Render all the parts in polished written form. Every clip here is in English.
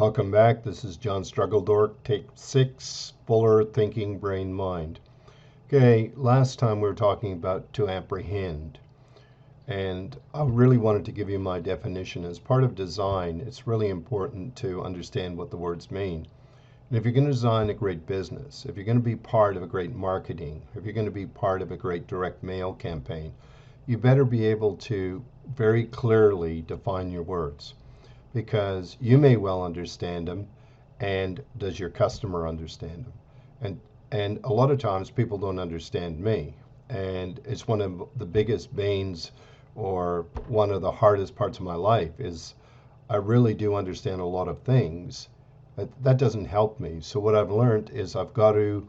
Welcome back. This is John Struggledork, take 6, Fuller Thinking Brain Mind. Okay, last time we were talking about to apprehend. And I really wanted to give you my definition. As part of design, it's really important to understand what the words mean. And if you're going to design a great business, if you're going to be part of a great marketing, if you're going to be part of a great direct mail campaign, you better be able to very clearly define your words, because you may well understand them, and does your customer understand them? And a lot of times people don't understand me, and it's one of the biggest banes, or one of the hardest parts of my life, is I really do understand a lot of things, but that doesn't help me. So what I've learned is I've got to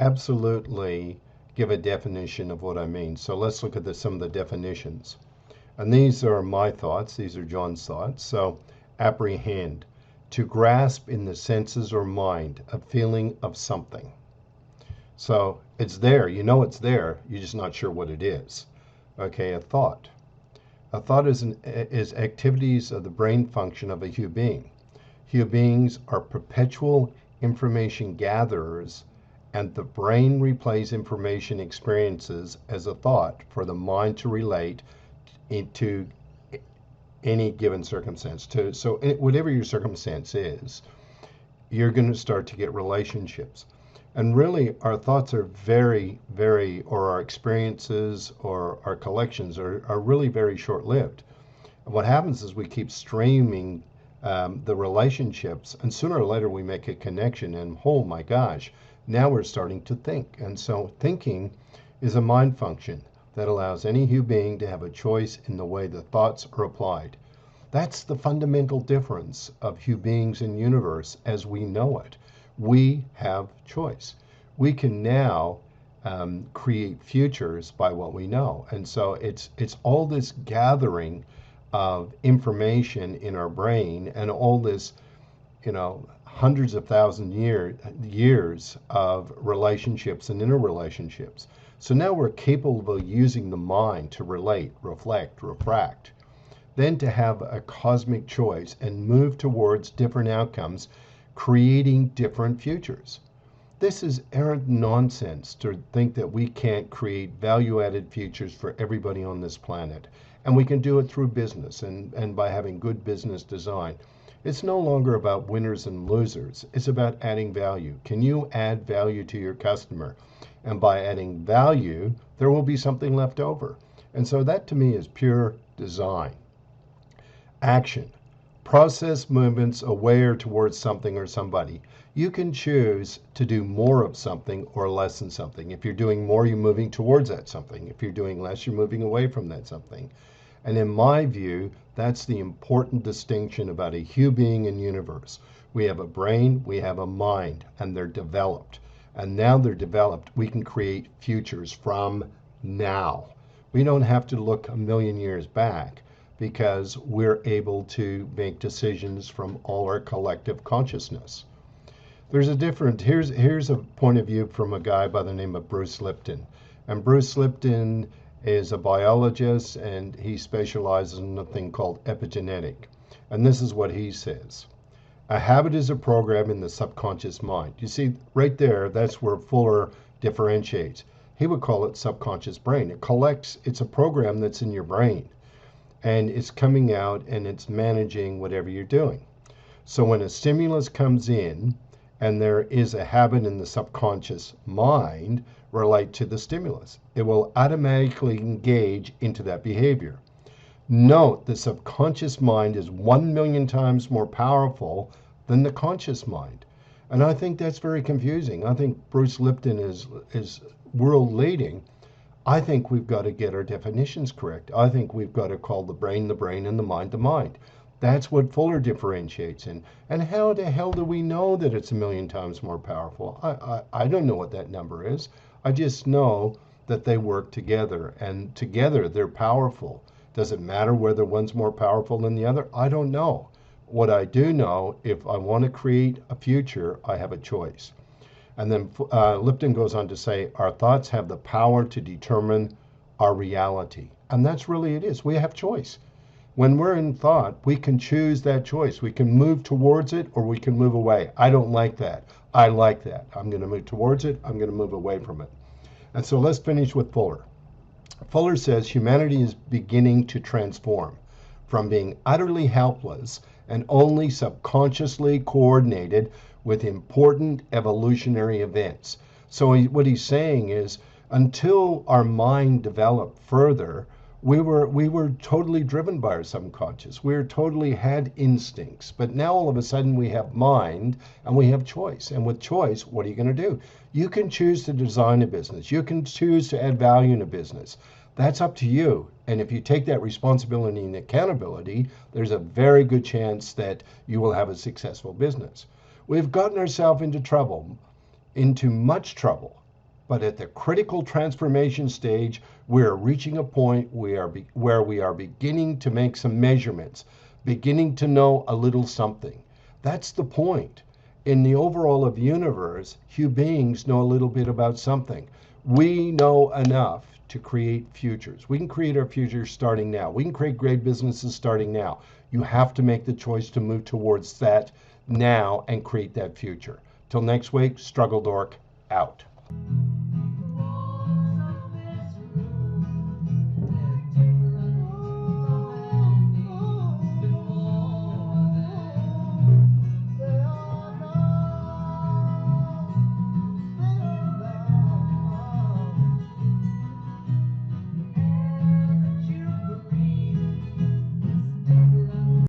absolutely give a definition of what I mean. So let's look at some of the definitions. And these are my thoughts, these are John's thoughts. So apprehend, to grasp in the senses or mind, a feeling of something. So it's there, you know it's there, you're just not sure what it is. Okay, a thought. A thought is activities of the brain function of a human being. Human beings are perpetual information gatherers, and the brain replays information experiences as a thought for the mind to relate into any given circumstance. So whatever your circumstance is, you're going to start to get relationships. And really, our thoughts are or our experiences or our collections are really very short-lived. And what happens is we keep streaming the relationships, and sooner or later we make a connection, and oh my gosh, now we're starting to think. And so thinking is a mind function that allows any human being to have a choice in the way the thoughts are applied. That's the fundamental difference of human beings and universe as we know it. We have choice. We can now create futures by what we know. And so it's all this gathering of information in our brain, and all this, hundreds of thousand years of relationships and interrelationships. So now we're capable of using the mind to relate, reflect, refract, then to have a cosmic choice and move towards different outcomes, creating different futures. This is errant nonsense to think that we can't create value-added futures for everybody on this planet. And we can do it through business and by having good business design. It's no longer about winners and losers. It's about adding value. Can you add value to your customer? And by adding value, there will be something left over. And so that to me is pure design. Action. Process movements away or towards something or somebody. You can choose to do more of something or less than something. If you're doing more, you're moving towards that something. If you're doing less, you're moving away from that something. And in my view, that's the important distinction about a human being and universe. We have a brain, we have a mind, and they're developed. And now they're developed, we can create futures from now. We don't have to look a million years back, because we're able to make decisions from all our collective consciousness. Here's a point of view from a guy by the name of Bruce Lipton. And Bruce Lipton is a biologist, and he specializes in a thing called epigenetic. And this is what he says. A habit is a program in the subconscious mind. You see, right there, that's where Fuller differentiates. He would call it subconscious brain. It's a program that's in your brain, and it's coming out and it's managing whatever you're doing. So when a stimulus comes in and there is a habit in the subconscious mind relate to the stimulus, it will automatically engage into that behavior. Note the subconscious mind is 1 million times more powerful than the conscious mind. And I think that's very confusing. I think Bruce Lipton is world leading. I think we've got to get our definitions correct. I think we've got to call the brain, and the mind, the mind. That's what Fuller differentiates in. And how the hell do we know that it's 1 million times more powerful? I don't know what that number is. I just know that they work together, and together they're powerful. Does it matter whether one's more powerful than the other? I don't know. What I do know, if I want to create a future, I have a choice. And then Lipton goes on to say, our thoughts have the power to determine our reality. And that's really it is. We have choice. When we're in thought, we can choose that choice. We can move towards it or we can move away. I don't like that. I like that. I'm going to move towards it. I'm going to move away from it. And so let's finish with Fuller. Fuller says humanity is beginning to transform from being utterly helpless and only subconsciously coordinated with important evolutionary events. So what he's saying is, until our mind developed further, we were totally driven by our subconscious. We totally had instincts. But now all of a sudden we have mind and we have choice. And with choice, what are you going to do? You can choose to design a business. You can choose to add value in a business. That's up to you. And if you take that responsibility and accountability, there's a very good chance that you will have a successful business. We've gotten ourselves into trouble, into much trouble. But at the critical transformation stage, we're reaching a point where we are beginning to make some measurements, beginning to know a little something. That's the point. In the overall of the universe, human beings know a little bit about something. We know enough to create futures. We can create our futures starting now. We can create great businesses starting now. You have to make the choice to move towards that now and create that future. Till next week, Struggle Dork out.